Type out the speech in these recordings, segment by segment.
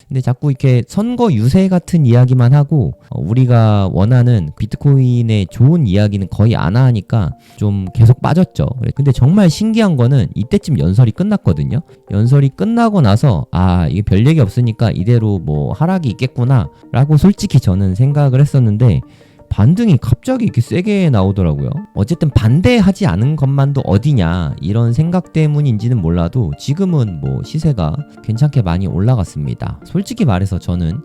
근데 자꾸 이렇게 선거 유세 같은 이야기만 하고 우리가 원하는 비트코인의 좋은 이야기는 거의 안 하니까 좀 계속 빠졌죠. 근데 정말 신기한 거는 이때쯤 연설이 끝났거든요. 연설이 끝나고 나서 이게 별 얘기 없으니까 이대로 뭐 하락이 있겠구나 라고 솔직히 저는 생각을 했었는데 반등이 갑자기 이렇게 세게 나오더라고요. 어쨌든 반대하지 않은 것만도 어디냐 이런 생각 때문인지는 몰라도 지금은 뭐 시세가 괜찮게 많이 올라갔습니다. 솔직히 말해서 저는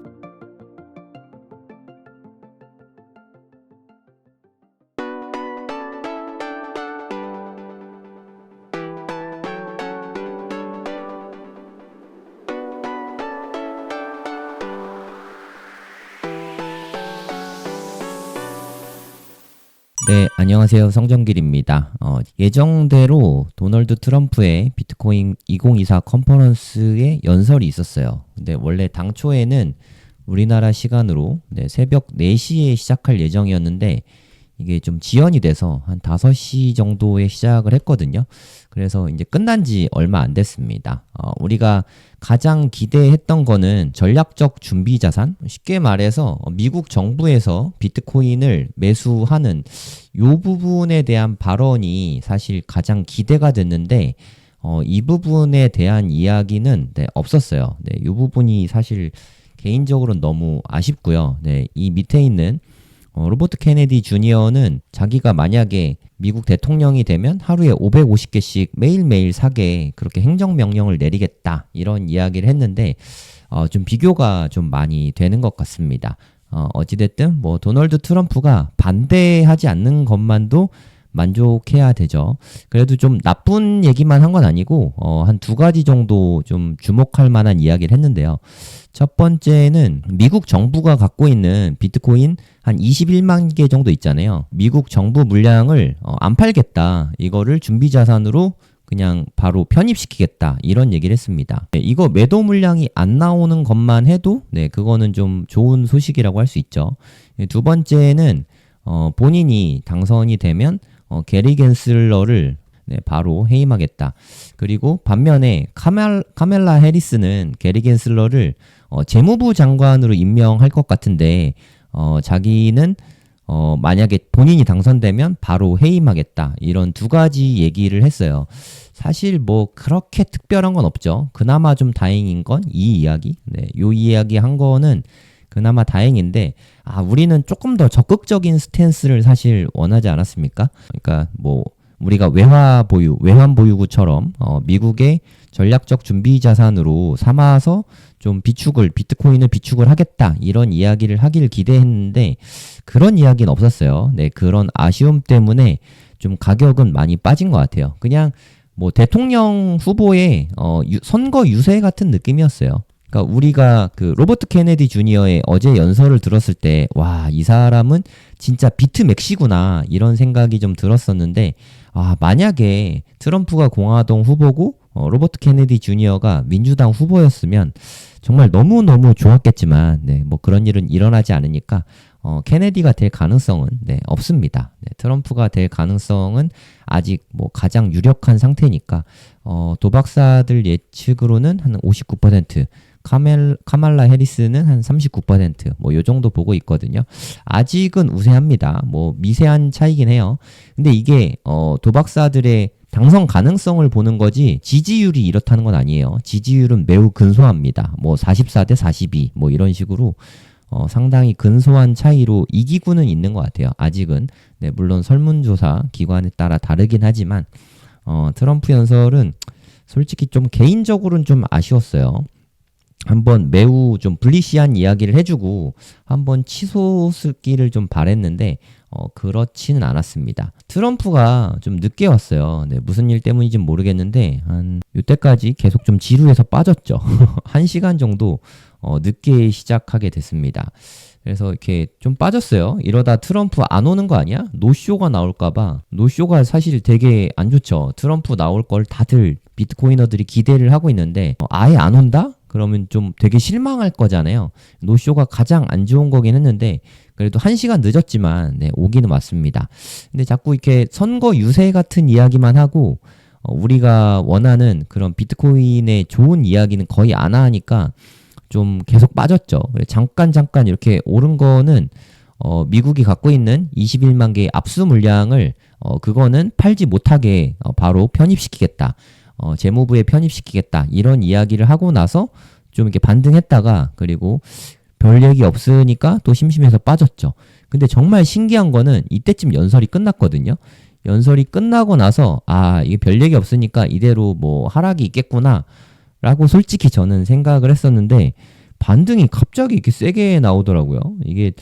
네, 안녕하세요. 성정길입니다. 예정대로 도널드 트럼프의 비트코인 2024 컨퍼런스에 연설이 있었어요. 근데 원래 당초에는 우리나라 시간으로 새벽 4시에 시작할 예정이었는데 이게 좀 지연이 돼서 한 5시 정도에 시작을 했거든요. 그래서 이제 끝난 지 얼마 안 됐습니다. 우리가 가장 기대했던 거는 전략적 준비 자산? 쉽게 말해서 미국 정부에서 비트코인을 매수하는 요 부분에 대한 발언이 사실 가장 기대가 됐는데 이 부분에 대한 이야기는 없었어요. 이 부분이 사실 개인적으로는 너무 아쉽고요. 이 밑에 있는 로버트 케네디 주니어는 자기가 만약에 미국 대통령이 되면 하루에 550개씩 매일매일 사게 그렇게 행정명령을 내리겠다 이런 이야기를 했는데 좀 비교가 좀 많이 되는 것 같습니다. 어찌됐든 뭐 도널드 트럼프가 반대하지 않는 것만도 만족해야 되죠. 그래도 좀 나쁜 얘기만 한 건 아니고 한 2가지 정도 좀 주목할 만한 이야기를 했는데요. 첫 번째는 미국 정부가 갖고 있는 비트코인 한 21만 개 정도 있잖아요. 미국 정부 물량을 안 팔겠다. 이거를 준비 자산으로 그냥 바로 편입시키겠다. 이런 얘기를 했습니다. 이거 매도 물량이 안 나오는 것만 해도 그거는 좀 좋은 소식이라고 할 수 있죠. 두 번째는 본인이 당선이 되면 게리 겐슬러를 바로 해임하겠다. 그리고 반면에 카멜라 해리스는 게리 겐슬러를 재무부 장관으로 임명할 것 같은데 자기는 만약에 본인이 당선되면 바로 해임하겠다. 이런 2가지 얘기를 했어요. 사실 뭐 그렇게 특별한 건 없죠. 그나마 좀 다행인 건 이 이야기. 요 이야기 한 거는 그나마 다행인데 우리는 조금 더 적극적인 스탠스를 사실 원하지 않았습니까? 그러니까 뭐 우리가 외환 보유구처럼 미국의 전략적 준비 자산으로 삼아서 좀 비트코인을 비축을 하겠다 이런 이야기를 하길 기대했는데 그런 이야기는 없었어요. 그런 아쉬움 때문에 좀 가격은 많이 빠진 것 같아요. 그냥 뭐 대통령 후보의 선거 유세 같은 느낌이었어요. 그러니까 우리가 그 로버트 케네디 주니어의 어제 연설을 들었을 때 이 사람은 진짜 비트맥시구나 이런 생각이 좀 들었었는데 만약에 트럼프가 공화당 후보고 로버트 케네디 주니어가 민주당 후보였으면 정말 너무너무 좋았겠지만 뭐 그런 일은 일어나지 않으니까 케네디가 될 가능성은 없습니다. 트럼프가 될 가능성은 아직 뭐 가장 유력한 상태니까 도박사들 예측으로는 한 59%, 카말라 해리스는 한 39%, 뭐 요 정도 보고 있거든요. 아직은 우세합니다. 뭐 미세한 차이긴 해요. 근데 이게 도박사들의 당선 가능성을 보는 거지 지지율이 이렇다는 건 아니에요. 지지율은 매우 근소합니다. 뭐 44대 42, 뭐 이런 식으로 상당히 근소한 차이로 이기고는 있는 것 같아요. 아직은. 물론 설문조사 기관에 따라 다르긴 하지만 트럼프 연설은 솔직히 좀 개인적으로는 좀 아쉬웠어요. 한번 매우 좀 불리시한 이야기를 해주고 한번 치솟기를 좀 바랬는데 그렇지는 않았습니다. 트럼프가 좀 늦게 왔어요. 무슨 일 때문인지 모르겠는데 한 이때까지 계속 좀 지루해서 빠졌죠. 1시간 정도 늦게 시작하게 됐습니다. 그래서 이렇게 좀 빠졌어요. 이러다 트럼프 안 오는 거 아니야? 노쇼가 나올까봐. 노쇼가 사실 되게 안 좋죠. 트럼프 나올 걸 다들 비트코이너들이 기대를 하고 있는데 아예 안 온다? 그러면 좀 되게 실망할 거잖아요. 노쇼가 가장 안 좋은 거긴 했는데 그래도 1시간 늦었지만 오기는 왔습니다. 근데 자꾸 이렇게 선거 유세 같은 이야기만 하고 우리가 원하는 그런 비트코인의 좋은 이야기는 거의 안 하니까 좀 계속 빠졌죠. 잠깐 이렇게 오른 거는 미국이 갖고 있는 21만 개의 압수 물량을 그거는 팔지 못하게 바로 편입시키겠다. 재무부에 편입시키겠다. 이런 이야기를 하고 나서 좀 이렇게 반등했다가 그리고 별 얘기 없으니까 또 심심해서 빠졌죠. 근데 정말 신기한 거는 이때쯤 연설이 끝났거든요. 연설이 끝나고 나서 이게 별 얘기 없으니까 이대로 뭐 하락이 있겠구나 라고 솔직히 저는 생각을 했었는데 반등이 갑자기 이렇게 세게 나오더라고요. 이게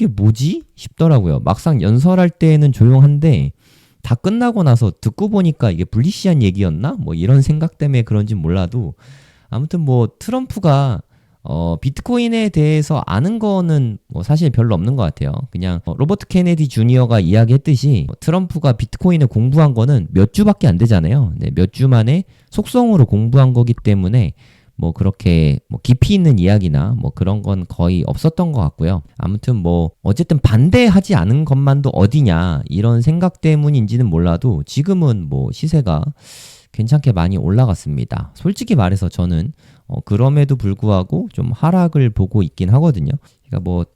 뭐지? 싶더라고요. 막상 연설할 때는 조용한데 다 끝나고 나서 듣고 보니까 이게 불리시한 얘기였나? 뭐 이런 생각 때문에 그런지 몰라도 아무튼 뭐 트럼프가 비트코인에 대해서 아는 거는 뭐 사실 별로 없는 것 같아요. 그냥 로버트 케네디 주니어가 이야기했듯이 트럼프가 비트코인을 공부한 거는 몇 주밖에 안 되잖아요. 네, 몇 주 만에 속성으로 공부한 거기 때문에 뭐 그렇게 뭐 깊이 있는 이야기나 뭐 그런 건 거의 없었던 것 같고요. 아무튼 뭐 어쨌든 반대하지 않은 것만도 어디냐 이런 생각 때문인지는 몰라도 지금은 뭐 시세가 괜찮게 많이 올라갔습니다. 솔직히 말해서 저는 그럼에도 불구하고 좀 하락을 보고 있긴 하거든요. 그러니까 뭐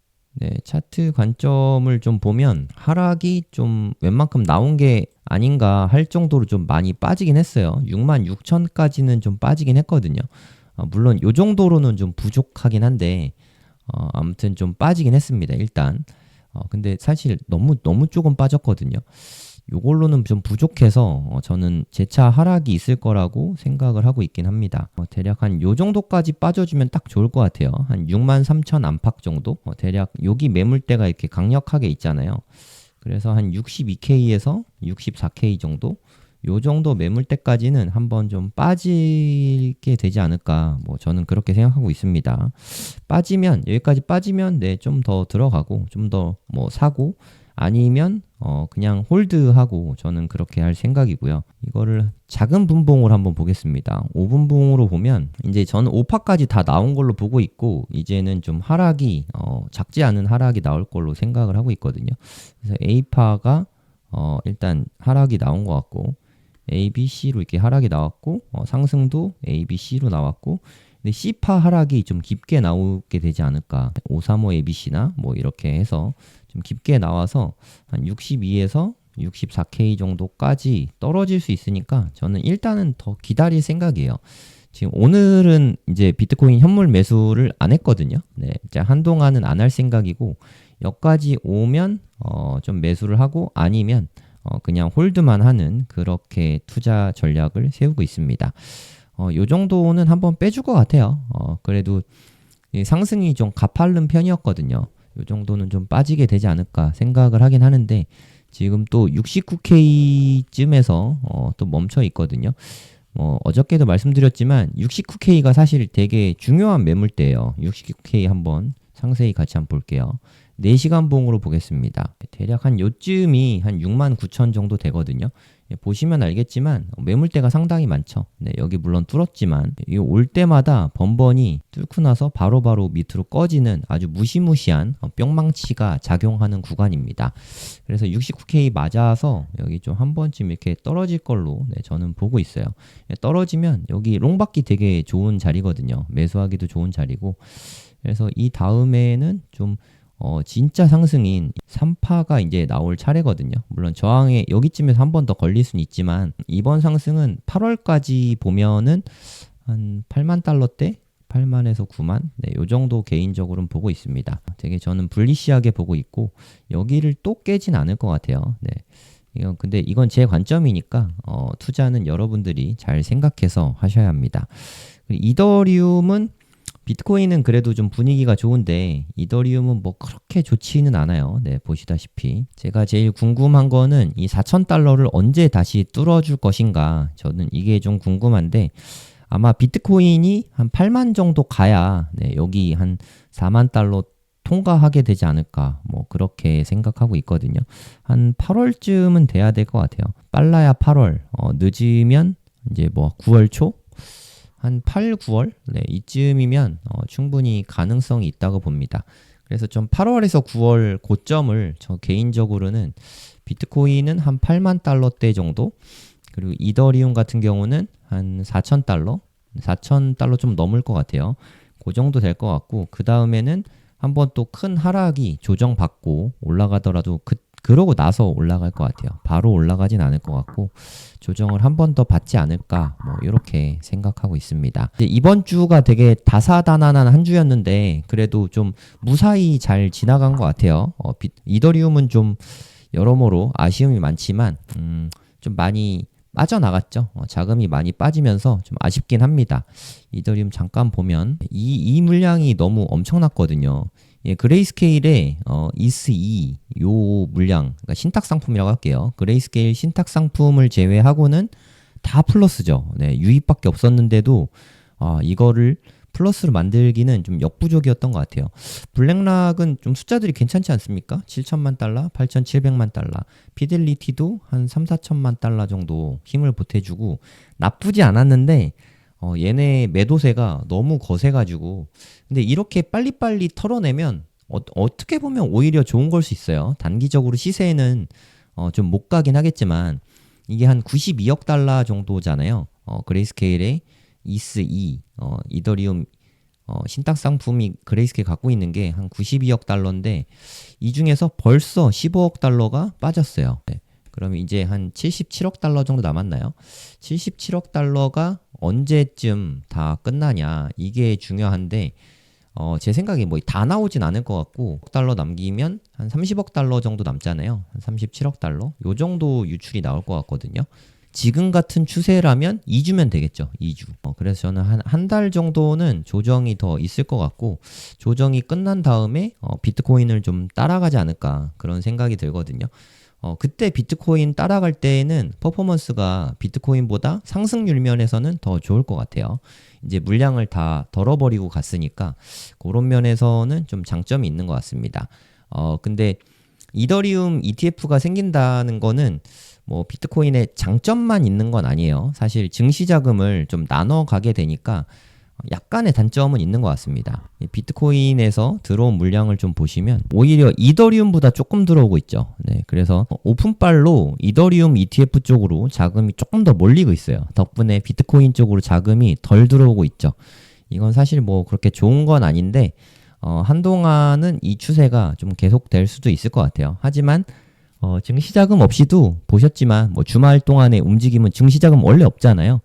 차트 관점을 좀 보면 하락이 좀 웬만큼 나온 게 아닌가 할 정도로 좀 많이 빠지긴 했어요. 66,000까지는 좀 빠지긴 했거든요. 물론 요 정도로는 좀 부족하긴 한데 아무튼 좀 빠지긴 했습니다. 일단 근데 사실 너무 조금 빠졌거든요. 요걸로는 좀 부족해서 저는 재차 하락이 있을 거라고 생각을 하고 있긴 합니다. 대략 한 요 정도까지 빠져주면 딱 좋을 것 같아요. 한 63,000 안팎 정도? 대략 여기 매물대가 이렇게 강력하게 있잖아요. 그래서 한 62K에서 64K 정도? 요 정도 매물대까지는 한번 좀 빠지게 되지 않을까. 뭐 저는 그렇게 생각하고 있습니다. 빠지면, 여기까지 빠지면 좀 더 들어가고, 좀 더 뭐 사고, 아니면 그냥 홀드하고 저는 그렇게 할 생각이고요. 이거를 작은 분봉으로 한번 보겠습니다. 5분봉으로 보면 이제 저는 5파까지 다 나온 걸로 보고 있고 이제는 좀 하락이 작지 않은 하락이 나올 걸로 생각을 하고 있거든요. 그래서 A파가 일단 하락이 나온 것 같고 A, B, C로 이렇게 하락이 나왔고 상승도 A, B, C로 나왔고 근데 C파 하락이 좀 깊게 나오게 되지 않을까. 535 ABC나 뭐 이렇게 해서 좀 깊게 나와서 한 62에서 64K 정도까지 떨어질 수 있으니까 저는 일단은 더 기다릴 생각이에요. 지금 오늘은 이제 비트코인 현물 매수를 안 했거든요. 네, 이제 한동안은 안 할 생각이고 여기까지 오면 좀 매수를 하고 아니면 그냥 홀드만 하는 그렇게 투자 전략을 세우고 있습니다. 요 정도는 한번 빼줄 것 같아요. 그래도 상승이 좀 가파른 편이었거든요. 요 정도는 좀 빠지게 되지 않을까 생각을 하긴 하는데 지금 또 69K쯤에서 또 멈춰 있거든요. 어저께도 말씀드렸지만 69K가 사실 되게 중요한 매물대예요. 69K 한번 상세히 같이 한번 볼게요. 4시간 봉으로 보겠습니다. 대략 한 요쯤이 한 69,000 정도 되거든요. 보시면 알겠지만 매물대가 상당히 많죠. 네, 여기 물론 뚫었지만 이 올 때마다 번번이 뚫고 나서 바로바로 밑으로 꺼지는 아주 무시무시한 뿅망치가 작용하는 구간입니다. 그래서 69K 맞아서 여기 좀 한 번쯤 이렇게 떨어질 걸로 저는 보고 있어요. 떨어지면 여기 롱받기 되게 좋은 자리거든요. 매수하기도 좋은 자리고 그래서 이 다음에는 좀 진짜 상승인 3파가 이제 나올 차례거든요. 물론 저항에 여기쯤에서 한 번 더 걸릴 수는 있지만 이번 상승은 8월까지 보면은 한 8만 달러대 8만에서 9만 요 정도 개인적으로는 보고 있습니다. 되게 저는 불리시하게 보고 있고 여기를 또 깨진 않을 것 같아요. 근데 이건 제 관점이니까 투자는 여러분들이 잘 생각해서 하셔야 합니다. 이더리움은 비트코인은 그래도 좀 분위기가 좋은데 이더리움은 뭐 그렇게 좋지는 않아요. 네, 보시다시피 제가 제일 궁금한 거는 이 4,000달러를 언제 다시 뚫어줄 것인가 저는 이게 좀 궁금한데 아마 비트코인이 한 8만 정도 가야 여기 한 4만 달러 통과하게 되지 않을까 뭐 그렇게 생각하고 있거든요. 한 8월쯤은 돼야 될 것 같아요. 빨라야 8월 늦으면 이제 뭐 9월 초 한 8, 9월? 이쯤이면 충분히 가능성이 있다고 봅니다. 그래서 좀 8월에서 9월 고점을 저 개인적으로는 비트코인은 한 8만 달러대 정도 그리고 이더리움 같은 경우는 한 4,000달러? 4,000달러 좀 넘을 것 같아요. 그 정도 될 것 같고, 그 다음에는 한번 또 큰 하락이 조정받고 올라가더라도 그러고 나서 올라갈 것 같아요. 바로 올라가진 않을 것 같고 조정을 한 번 더 받지 않을까 뭐 이렇게 생각하고 있습니다. 이번 주가 되게 다사다난한 한 주였는데 그래도 좀 무사히 잘 지나간 것 같아요. 이더리움은 좀 여러모로 아쉬움이 많지만 좀 많이 빠져나갔죠. 자금이 많이 빠지면서 좀 아쉽긴 합니다. 이더리움 잠깐 보면 이 물량이 너무 엄청났거든요. 예, 그레이스케일의 이스2 요 물량, 그러니까 신탁 상품이라고 할게요. 그레이스케일 신탁 상품을 제외하고는 다 플러스죠. 네, 유입밖에 없었는데도 이거를 플러스로 만들기는 좀 역부족이었던 것 같아요. 블랙락은 좀 숫자들이 괜찮지 않습니까? 7천만 달러, 8,700만 달러, 피델리티도 한 3, 4천만 달러 정도 힘을 보태주고 나쁘지 않았는데 얘네 매도세가 너무 거세가지고 근데 이렇게 빨리빨리 털어내면 어떻게 보면 오히려 좋은 걸 수 있어요. 단기적으로 시세는 좀 못 가긴 하겠지만 이게 한 92억 달러 정도잖아요. 그레이스케일의 이스2 이더리움 신탁 상품이 그레이스케일 갖고 있는 게 한 92억 달러인데 이 중에서 벌써 15억 달러가 빠졌어요. 네. 그러면 이제 한 77억 달러 정도 남았나요? 77억 달러가 언제쯤 다 끝나냐 이게 중요한데 제 생각에 뭐 다 나오진 않을 것 같고 1억 달러 남기면 한 30억 달러 정도 남잖아요. 한 37억 달러 요 정도 유출이 나올 것 같거든요. 지금 같은 추세라면 2주면 되겠죠. 2주. 그래서 저는 한 달 정도는 조정이 더 있을 것 같고 조정이 끝난 다음에 비트코인을 좀 따라가지 않을까 그런 생각이 들거든요. 그때 비트코인 따라갈 때에는 퍼포먼스가 비트코인보다 상승률 면에서는 더 좋을 것 같아요. 이제 물량을 다 덜어버리고 갔으니까 그런 면에서는 좀 장점이 있는 것 같습니다. 근데 이더리움 ETF가 생긴다는 거는 뭐 비트코인의 장점만 있는 건 아니에요. 사실 증시 자금을 좀 나눠 가게 되니까 약간의 단점은 있는 것 같습니다. 비트코인에서 들어온 물량을 좀 보시면 오히려 이더리움보다 조금 들어오고 있죠. 네, 그래서 오픈빨로 이더리움 ETF 쪽으로 자금이 조금 더 몰리고 있어요. 덕분에 비트코인 쪽으로 자금이 덜 들어오고 있죠. 이건 사실 뭐 그렇게 좋은 건 아닌데 한동안은 이 추세가 좀 계속될 수도 있을 것 같아요. 하지만 증시자금 없이도 보셨지만 뭐 주말 동안의 움직임은 증시자금 원래 없잖아요.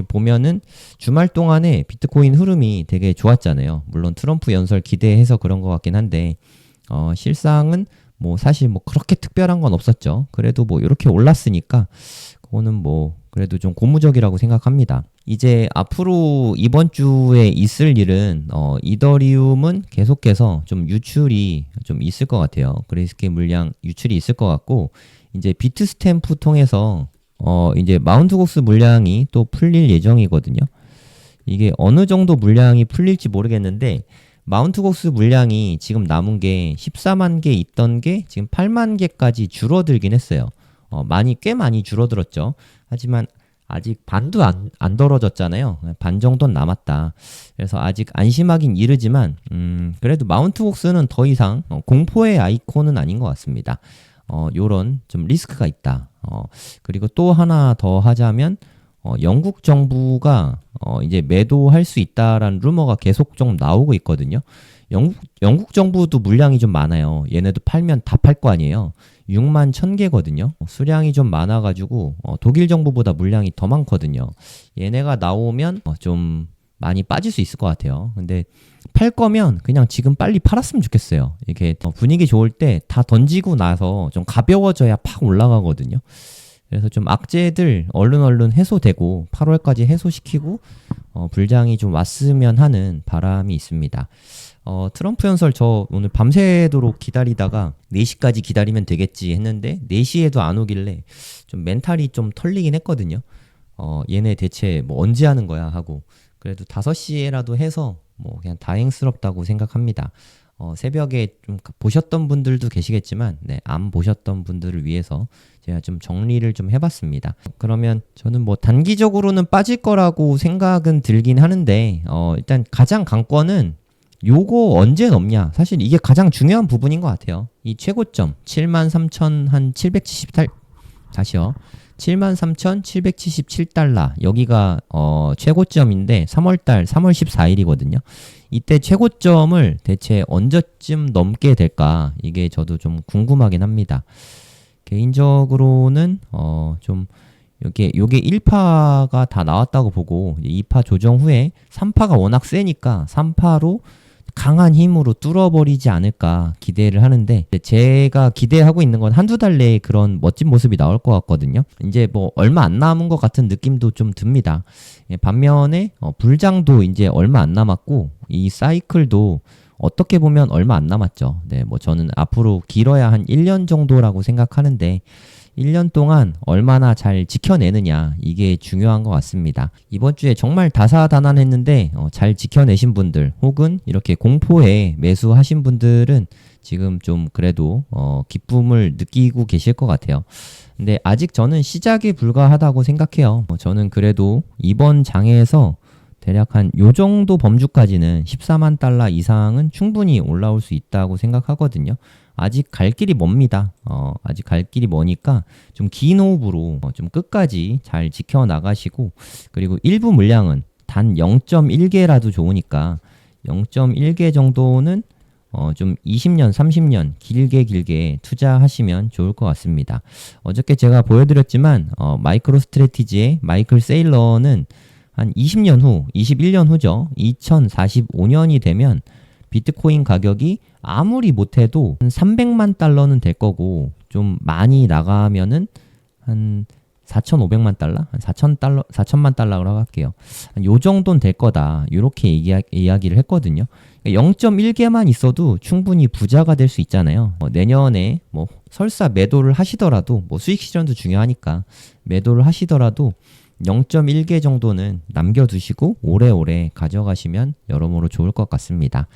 보면은 주말 동안에 비트코인 흐름이 되게 좋았잖아요. 물론 트럼프 연설 기대해서 그런 것 같긴 한데 실상은 뭐 사실 뭐 그렇게 특별한 건 없었죠. 그래도 뭐 이렇게 올랐으니까 그거는 뭐 그래도 좀 고무적이라고 생각합니다. 이제 앞으로 이번 주에 있을 일은 이더리움은 계속해서 좀 유출이 좀 있을 것 같아요. 그레이스케일 물량 유출이 있을 것 같고 이제 비트스탬프 통해서 이제 마운트곡스 물량이 또 풀릴 예정이거든요. 이게 어느 정도 물량이 풀릴지 모르겠는데 마운트곡스 물량이 지금 남은 게 14만 개 있던 게 지금 8만 개까지 줄어들긴 했어요. 꽤 많이 줄어들었죠. 하지만 아직 반도 안 떨어졌잖아요. 반 정도는 남았다. 그래서 아직 안심하긴 이르지만 그래도 마운트곡스는 더 이상 공포의 아이콘은 아닌 것 같습니다. 요런 좀 리스크가 있다. 그리고 또 하나 더 하자면 영국 정부가 이제 매도할 수 있다라는 루머가 계속 좀 나오고 있거든요. 영국 정부도 물량이 좀 많아요. 얘네도 팔면 다 팔 거 아니에요. 6만 1000개거든요. 수량이 좀 많아가지고 독일 정부보다 물량이 더 많거든요. 얘네가 나오면 좀 많이 빠질 수 있을 것 같아요. 근데 팔 거면 그냥 지금 빨리 팔았으면 좋겠어요. 이렇게 분위기 좋을 때 다 던지고 나서 좀 가벼워져야 팍 올라가거든요. 그래서 좀 악재들 얼른 해소되고 8월까지 해소시키고 불장이 좀 왔으면 하는 바람이 있습니다. 트럼프 연설 저 오늘 밤새도록 기다리다가 4시까지 기다리면 되겠지 했는데 4시에도 안 오길래 좀 멘탈이 좀 털리긴 했거든요. 얘네 대체 뭐 언제 하는 거야 하고 그래도 5시에라도 해서 뭐 그냥 다행스럽다고 생각합니다. 새벽에 좀 보셨던 분들도 계시겠지만 안 보셨던 분들을 위해서 제가 좀 정리를 좀 해봤습니다. 그러면 저는 뭐 단기적으로는 빠질 거라고 생각은 들긴 하는데 일단 가장 관건은 요거 언제 넘냐 사실 이게 가장 중요한 부분인 것 같아요. 이 최고점 73,778 다시요. 73,777달러 여기가 최고점인데 3월 14일이거든요. 이때 최고점을 대체 언제쯤 넘게 될까? 이게 저도 좀 궁금하긴 합니다. 개인적으로는 좀 요게 1파가 다 나왔다고 보고 2파 조정 후에 3파가 워낙 세니까 3파로 강한 힘으로 뚫어버리지 않을까 기대를 하는데, 제가 기대하고 있는 건 한두 달 내에 그런 멋진 모습이 나올 것 같거든요. 이제 뭐 얼마 안 남은 것 같은 느낌도 좀 듭니다. 반면에 불장도 이제 얼마 안 남았고 이 사이클도 어떻게 보면 얼마 안 남았죠. 네, 뭐 저는 앞으로 길어야 한 1년 정도라고 생각하는데 1년 동안 얼마나 잘 지켜내느냐, 이게 중요한 것 같습니다. 이번 주에 정말 다사다난했는데 잘 지켜내신 분들, 혹은 이렇게 공포에 매수하신 분들은 지금 좀 그래도 기쁨을 느끼고 계실 것 같아요. 근데 아직 저는 시작에 불과하다고 생각해요. 저는 그래도 이번 장에서 대략 한 요 정도 범주까지는 14만 달러 이상은 충분히 올라올 수 있다고 생각하거든요. 아직 갈 길이 멉니다. 아직 갈 길이 머니까 좀 긴 호흡으로 좀 끝까지 잘 지켜나가시고, 그리고 일부 물량은 단 0.1개라도 좋으니까 0.1개 정도는 좀 20년, 30년 길게 투자하시면 좋을 것 같습니다. 어저께 제가 보여드렸지만 마이크로 스트래티지의 마이클 세일러는 한 20년 후, 21년 후죠. 2045년이 되면 비트코인 가격이 아무리 못해도 한 300만 달러는 될 거고, 좀 많이 나가면은 한 4,500만 달러? 한 4,000달러, 4천만 달러라고 할게요. 한 요 정도는 될 거다. 이렇게 이야기를 했거든요. 0.1개만 있어도 충분히 부자가 될 수 있잖아요. 내년에 뭐 설사 매도를 하시더라도, 뭐 수익 실현도 중요하니까 매도를 하시더라도 0.1개 정도는 남겨두시고 오래오래 가져가시면 여러모로 좋을 것 같습니다.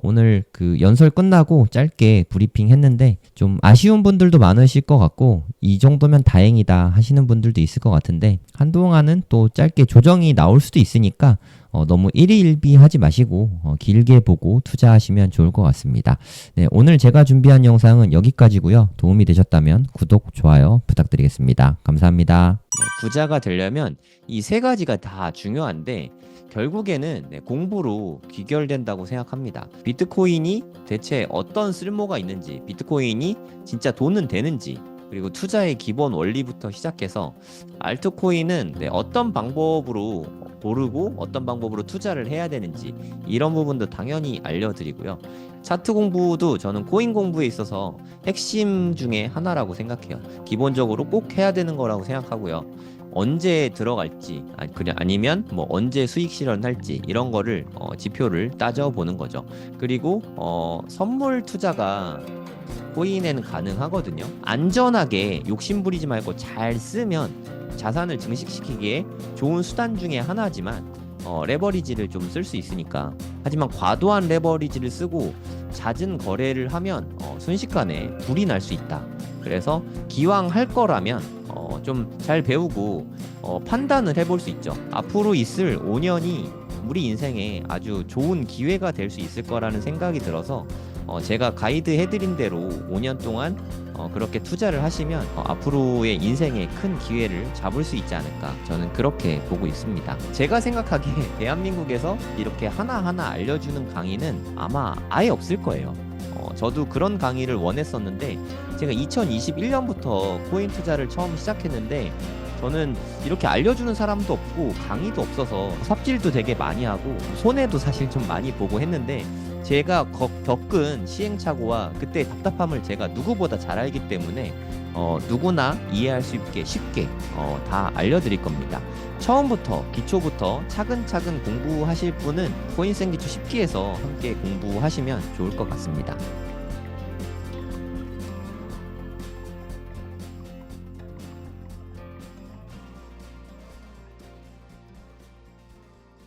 오늘 그 연설 끝나고 짧게 브리핑 했는데 좀 아쉬운 분들도 많으실 것 같고, 이 정도면 다행이다 하시는 분들도 있을 것 같은데, 한동안은 또 짧게 조정이 나올 수도 있으니까 너무 일희일비하지 마시고 길게 보고 투자하시면 좋을 것 같습니다. 네, 오늘 제가 준비한 영상은 여기까지고요. 도움이 되셨다면 구독, 좋아요 부탁드리겠습니다. 감사합니다. 네, 부자가 되려면 이 세 가지가 다 중요한데 결국에는 공부로 귀결된다고 생각합니다. 비트코인이 대체 어떤 쓸모가 있는지, 비트코인이 진짜 돈은 되는지, 그리고 투자의 기본 원리부터 시작해서 알트코인은 어떤 방법으로 고르고 어떤 방법으로 투자를 해야 되는지, 이런 부분도 당연히 알려드리고요. 차트 공부도 저는 코인 공부에 있어서 핵심 중에 하나라고 생각해요. 기본적으로 꼭 해야 되는 거라고 생각하고요. 언제 들어갈지, 아니면 뭐 언제 수익 실현할지, 이런 거를 지표를 따져보는 거죠. 그리고 선물 투자가 코인에는 가능하거든요. 안전하게 욕심부리지 말고 잘 쓰면 자산을 증식시키기에 좋은 수단 중에 하나지만 레버리지를 좀 쓸 수 있으니까. 하지만 과도한 레버리지를 쓰고 잦은 거래를 하면 순식간에 불이 날 수 있다. 그래서 기왕 할 거라면 좀 잘 배우고 판단을 해볼 수 있죠. 앞으로 있을 5년이 우리 인생에 아주 좋은 기회가 될 수 있을 거라는 생각이 들어서 제가 가이드 해드린 대로 5년 동안 그렇게 투자를 하시면 앞으로의 인생에 큰 기회를 잡을 수 있지 않을까, 저는 그렇게 보고 있습니다. 제가 생각하기에 대한민국에서 이렇게 하나하나 알려주는 강의는 아마 아예 없을 거예요. 저도 그런 강의를 원했었는데, 제가 2021년부터 코인 투자를 처음 시작했는데 저는 이렇게 알려주는 사람도 없고 강의도 없어서 삽질도 되게 많이 하고 손해도 사실 좀 많이 보고 했는데, 제가 겪은 시행착오와 그때 답답함을 제가 누구보다 잘 알기 때문에 누구나 이해할 수 있게 쉽게 다 알려드릴 겁니다. 처음부터 기초부터 차근차근 공부하실 분은 코인생기초 10기에서 함께 공부하시면 좋을 것 같습니다.